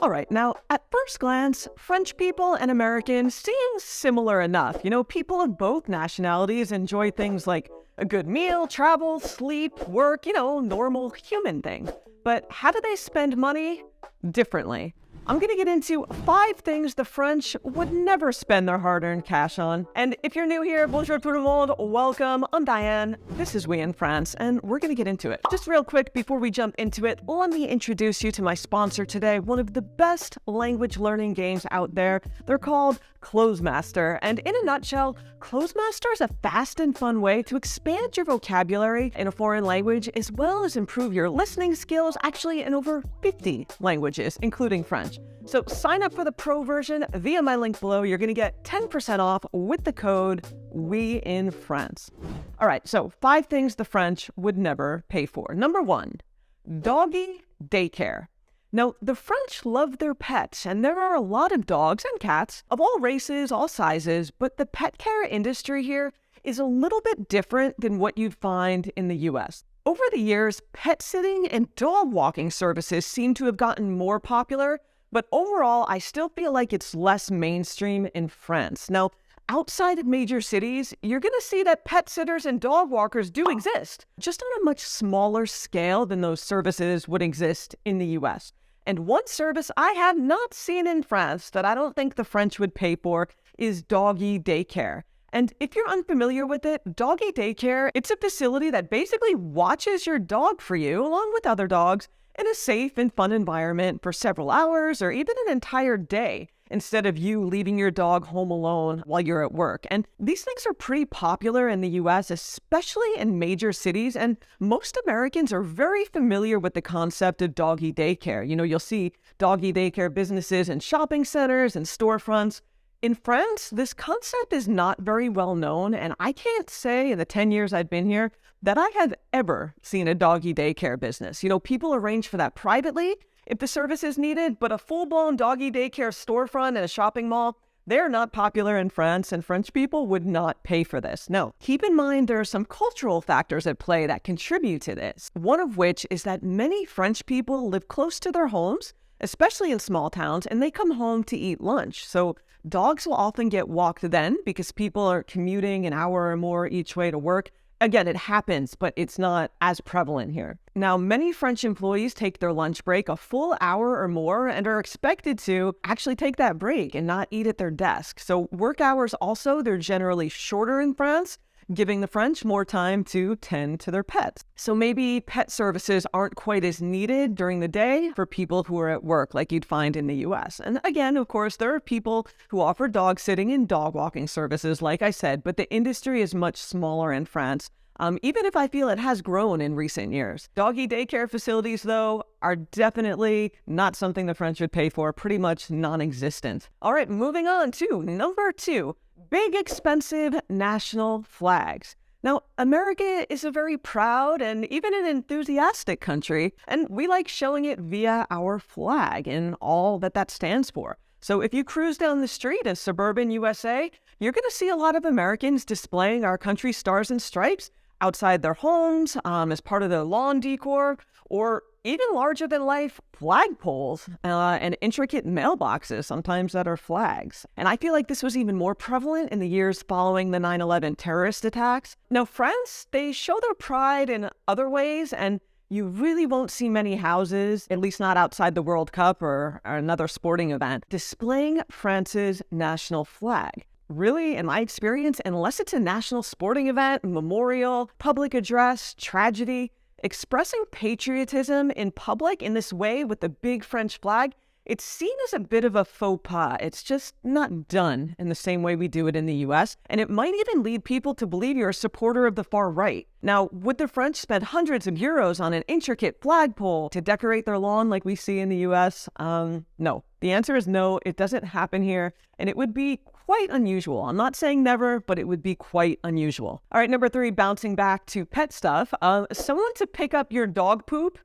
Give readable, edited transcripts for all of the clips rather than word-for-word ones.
All right, now, at first glance, French people and Americans seem similar enough. People of both nationalities enjoy things like a good meal, travel, sleep, work, normal human things. But how do they spend money? Differently. I'm going to get into 5 things the French would never spend their hard-earned cash on. And if you're new here, bonjour tout le monde, welcome. I'm Diane. This is We in France, and we're going to get into it. Just real quick, before we jump into it, let me introduce you to my sponsor today, one of the best language learning games out there. They're called Closemaster. And in a nutshell, Closemaster is a fast and fun way to expand your vocabulary in a foreign language, as well as improve your listening skills, actually in over 50 languages, including French. So sign up for the pro version via my link below. You're going to get 10% off with the code WEINFRANCE. All right, so 5 things the French would never pay for. Number 1, Doggy Daycare. Now, the French love their pets, and there are a lot of dogs and cats of all races, all sizes, but the pet care industry here is a little bit different than what you'd find in the US. Over the years, pet sitting and dog walking services seem to have gotten more popular, but overall, I still feel like it's less mainstream in France. Now, outside of major cities, you're going to see that pet sitters and dog walkers do exist, just on a much smaller scale than those services would exist in the US. And one service I have not seen in France that I don't think the French would pay for is Doggy Daycare. And if you're unfamiliar with it, Doggy Daycare, it's a facility that basically watches your dog for you, along with other dogs, in a safe and fun environment for several hours or even an entire day, instead of you leaving your dog home alone while you're at work. And these things are pretty popular in the US, especially in major cities, and most Americans are very familiar with the concept of doggy daycare. You'll see doggy daycare businesses in shopping centers and storefronts. In France, this concept is not very well known, and I can't say in the 10 years I've been here that I have ever seen a doggy daycare business. People arrange for that privately if the service is needed, but a full-blown doggy daycare storefront in a shopping mall, they're not popular in France, and French people would not pay for this. No, keep in mind there are some cultural factors at play that contribute to this, one of which is that many French people live close to their homes, especially in small towns, and they come home to eat lunch. So dogs will often get walked then because people are commuting an hour or more each way to work. Again, it happens, but it's not as prevalent here. Now, many French employees take their lunch break a full hour or more and are expected to actually take that break and not eat at their desk. So work hours also, they're generally shorter in France, giving the French more time to tend to their pets. So maybe pet services aren't quite as needed during the day for people who are at work like you'd find in the US. And again, of course, there are people who offer dog sitting and dog walking services, like I said, but the industry is much smaller in France, even if I feel it has grown in recent years. Doggy daycare facilities, though, are definitely not something the French would pay for, pretty much non-existent. All right, moving on to number 2. Big, expensive national flags. Now, America is a very proud and even an enthusiastic country, and we like showing it via our flag and all that stands for. So if you cruise down the street in suburban USA, you're going to see a lot of Americans displaying our country's stars and stripes outside their homes, as part of their lawn decor, or even larger-than-life flagpoles and intricate mailboxes, sometimes that are flags. And I feel like this was even more prevalent in the years following the 9/11 terrorist attacks. Now, France, they show their pride in other ways, and you really won't see many houses, at least not outside the World Cup or another sporting event, displaying France's national flag. Really, in my experience, unless it's a national sporting event, memorial, public address, tragedy, expressing patriotism in public in this way with the big French flag, it's seen as a bit of a faux pas. It's just not done in the same way we do it in the US, and it might even lead people to believe you're a supporter of the far right. Now, would the French spend hundreds of euros on an intricate flagpole to decorate their lawn like we see in the US? No. The answer is no, it doesn't happen here, and it would be quite unusual. I'm not saying never, but it would be quite unusual. All right, number 3, bouncing back to pet stuff. Someone to pick up your dog poop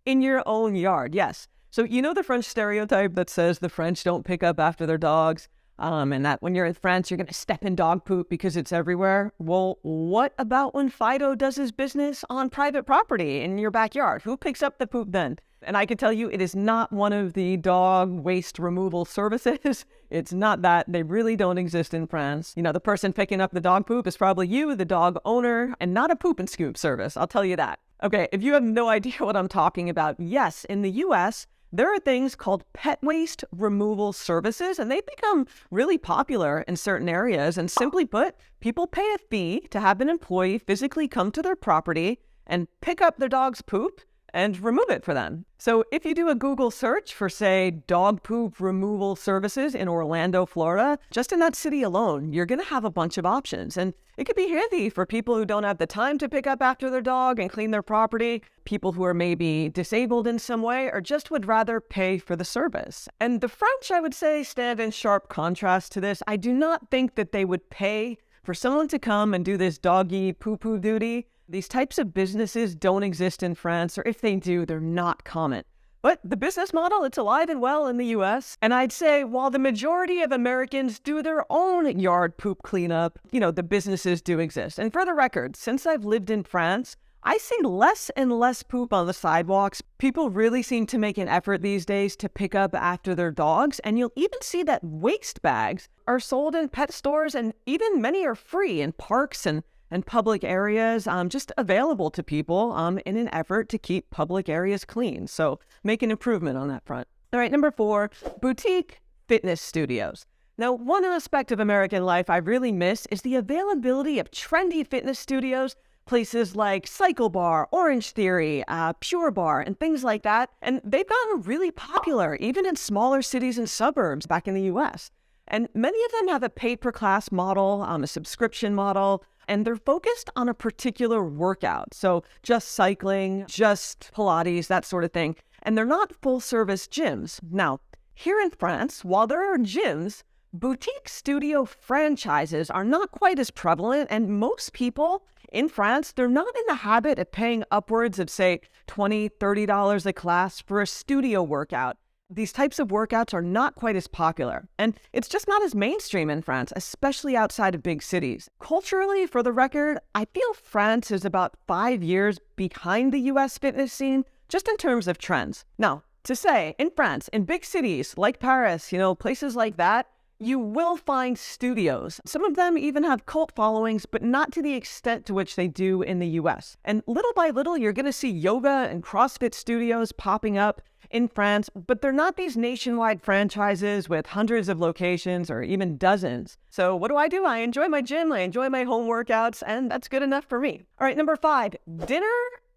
in your own yard. Yes. So the French stereotype that says the French don't pick up after their dogs? and that when you're in France, you're going to step in dog poop because it's everywhere. Well, what about when Fido does his business on private property in your backyard? Who picks up the poop then? And I can tell you it is not one of the dog waste removal services. It's not that. They really don't exist in France. You know, the person picking up the dog poop is probably you, the dog owner, and not a poop and scoop service. I'll tell you that. Okay, if you have no idea what I'm talking about, yes, in the US, there are things called pet waste removal services, and they've become really popular in certain areas. And simply put, people pay a fee to have an employee physically come to their property and pick up their dog's poop and remove it for them. So if you do a Google search for, say, dog poop removal services in Orlando, Florida, just in that city alone, you're going to have a bunch of options. And it could be handy for people who don't have the time to pick up after their dog and clean their property, people who are maybe disabled in some way, or just would rather pay for the service. And the French, I would say, stand in sharp contrast to this. I do not think that they would pay for someone to come and do this doggy poo-poo duty. These types of businesses don't exist in France, or if they do, they're not common. But the business model, it's alive and well in the US. And I'd say while the majority of Americans do their own yard poop cleanup, the businesses do exist. And for the record, since I've lived in France, I see less and less poop on the sidewalks. People really seem to make an effort these days to pick up after their dogs. And you'll even see that waste bags are sold in pet stores, and even many are free in parks and public areas, just available to people in an effort to keep public areas clean. So make an improvement on that front. All right, number 4, boutique fitness studios. Now, one aspect of American life I really miss is the availability of trendy fitness studios, places like Cycle Bar, Orange Theory, Pure Bar, and things like that. And they've gotten really popular, even in smaller cities and suburbs back in the US. And many of them have a pay-per-class model, a subscription model, and they're focused on a particular workout. So just cycling, just Pilates, that sort of thing. And they're not full-service gyms. Now, here in France, while there are gyms, boutique studio franchises are not quite as prevalent, and most people in France, they're not in the habit of paying upwards of, say, $20, $30 a class for a studio workout. These types of workouts are not quite as popular, and it's just not as mainstream in France, especially outside of big cities. Culturally, for the record, I feel France is about 5 years behind the US fitness scene, just in terms of trends. Now, to say, in France, in big cities like Paris, places like that, you will find studios. Some of them even have cult followings, but not to the extent to which they do in the US. And little by little, you're going to see yoga and CrossFit studios popping up in France, but they're not these nationwide franchises with hundreds of locations or even dozens. So what do? I enjoy my gym, I enjoy my home workouts, and that's good enough for me. All right, number 5, dinner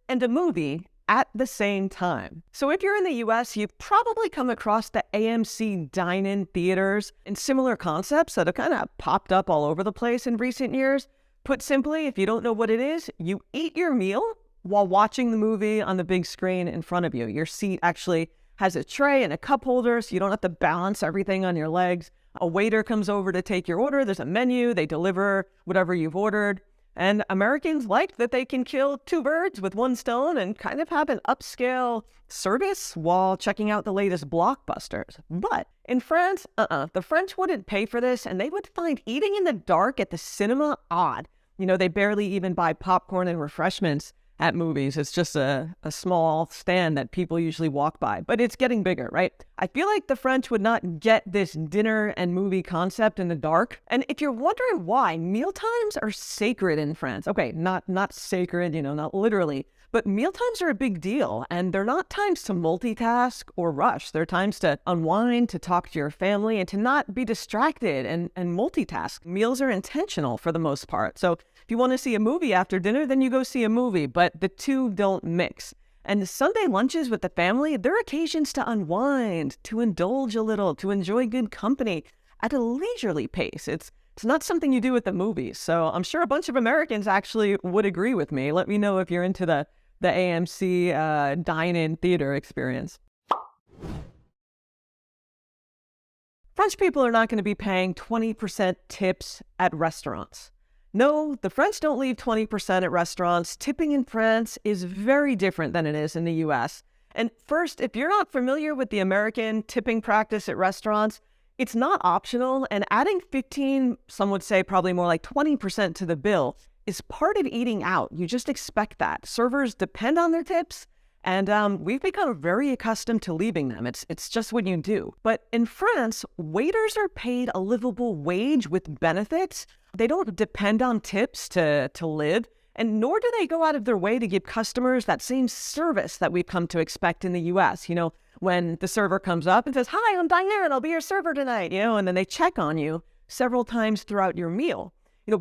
and a movie at the same time. So if you're in the US, you've probably come across the AMC dine-in theaters and similar concepts that have kind of popped up all over the place in recent years. Put simply, if you don't know what it is, you eat your meal while watching the movie on the big screen in front of you. Your seat actually has a tray and a cup holder, so you don't have to balance everything on your legs. A waiter comes over to take your order. There's a menu. They deliver whatever you've ordered. And Americans like that they can kill 2 birds with 1 stone and kind of have an upscale service while checking out the latest blockbusters. But in France, the French wouldn't pay for this, and they would find eating in the dark at the cinema odd. They barely even buy popcorn and refreshments at movies. It's just a small stand that people usually walk by, but it's getting bigger, right? I feel like the French would not get this dinner and movie concept in the dark. And if you're wondering why, mealtimes are sacred in France. Okay, not sacred, not literally, but mealtimes are a big deal, and they're not times to multitask or rush. They're times to unwind, to talk to your family, and to not be distracted and multitask. Meals are intentional for the most part. So if you want to see a movie after dinner, then you go see a movie, but the two don't mix. And Sunday lunches with the family, they're occasions to unwind, to indulge a little, to enjoy good company at a leisurely pace. It's not something you do at the movies. So I'm sure a bunch of Americans actually would agree with me. Let me know if you're into the AMC dine-in theater experience. French people are not going to be paying 20% tips at restaurants. No, the French don't leave 20% at restaurants. Tipping in France is very different than it is in the US. And first, if you're not familiar with the American tipping practice at restaurants, It's not optional, and adding 15, some would say probably more like 20% to the bill is part of eating out. You just expect that. Servers depend on their tips, and we've become very accustomed to leaving them. It's just what you do. But in France, waiters are paid a livable wage with benefits. They don't depend on tips to live, and nor do they go out of their way to give customers that same service that we've come to expect in the US. When the server comes up and says, "Hi, I'm Diane, I'll be your server tonight," and then they check on you several times throughout your meal.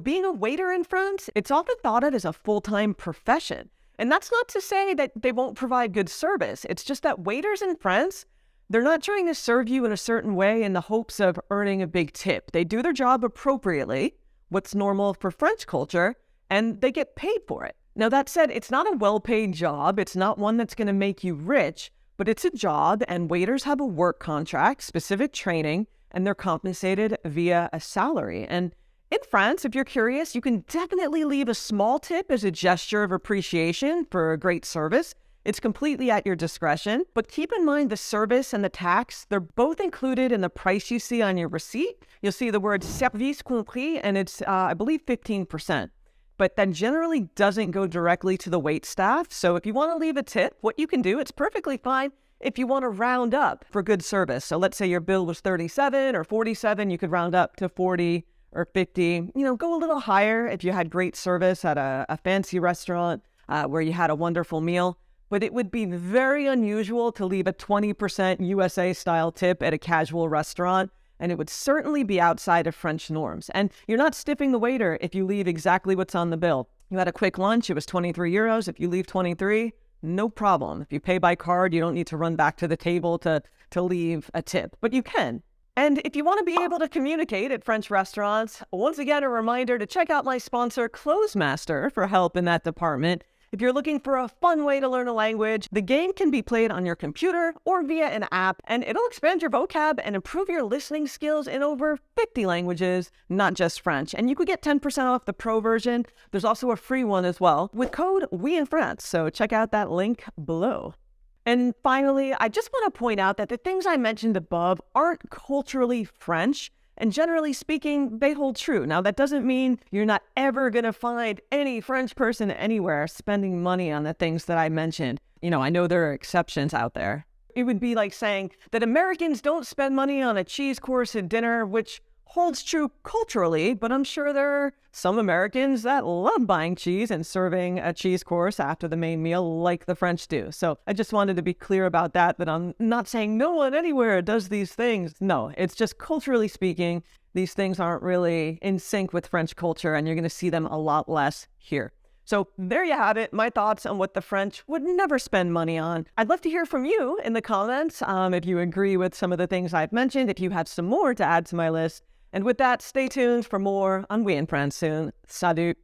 Being a waiter in France, it's often thought of as a full-time profession. And that's not to say that they won't provide good service. It's just that waiters in France, they're not trying to serve you in a certain way in the hopes of earning a big tip. They do their job appropriately, what's normal for French culture, and they get paid for it. Now, that said, it's not a well-paid job. It's not one that's going to make you rich, but it's a job, and waiters have a work contract, specific training, and they're compensated via a salary. And in France, if you're curious, you can definitely leave a small tip as a gesture of appreciation for a great service. It's completely at your discretion, but keep in mind the service and the tax, they're both included in the price you see on your receipt. You'll see the word service compris, and it's, I believe, 15%. But that generally doesn't go directly to the wait staff. So if you want to leave a tip, what you can do, it's perfectly fine if you want to round up for good service. So let's say your bill was 37 or 47, you could round up to 40 or 50, go a little higher if you had great service at a fancy restaurant where you had a wonderful meal. But it would be very unusual to leave a 20% USA-style tip at a casual restaurant, and it would certainly be outside of French norms. And you're not stiffing the waiter if you leave exactly what's on the bill. You had a quick lunch, it was 23 euros. If you leave 23, no problem. If you pay by card, you don't need to run back to the table to leave a tip, but you can. And if you want to be able to communicate at French restaurants, once again, a reminder to check out my sponsor, Closemaster, for help in that department. If you're looking for a fun way to learn a language, the game can be played on your computer or via an app, and it'll expand your vocab and improve your listening skills in over 50 languages, not just French. And you could get 10% off the pro version. There's also a free one as well with code WEINFRANCE, so check out that link below. And finally, I just want to point out that the things I mentioned above aren't culturally French, and generally speaking, they hold true. Now, that doesn't mean you're not ever going to find any French person anywhere spending money on the things that I mentioned. I know there are exceptions out there. It would be like saying that Americans don't spend money on a cheese course at dinner, which holds true culturally, but I'm sure there are some Americans that love buying cheese and serving a cheese course after the main meal like the French do. So I just wanted to be clear about that I'm not saying no one anywhere does these things. No, it's just culturally speaking, these things aren't really in sync with French culture, and you're going to see them a lot less here. So there you have it, my thoughts on what the French would never spend money on. I'd love to hear from you in the comments if you agree with some of the things I've mentioned, if you have some more to add to my list. And with that, stay tuned for more on We in France soon. Salut!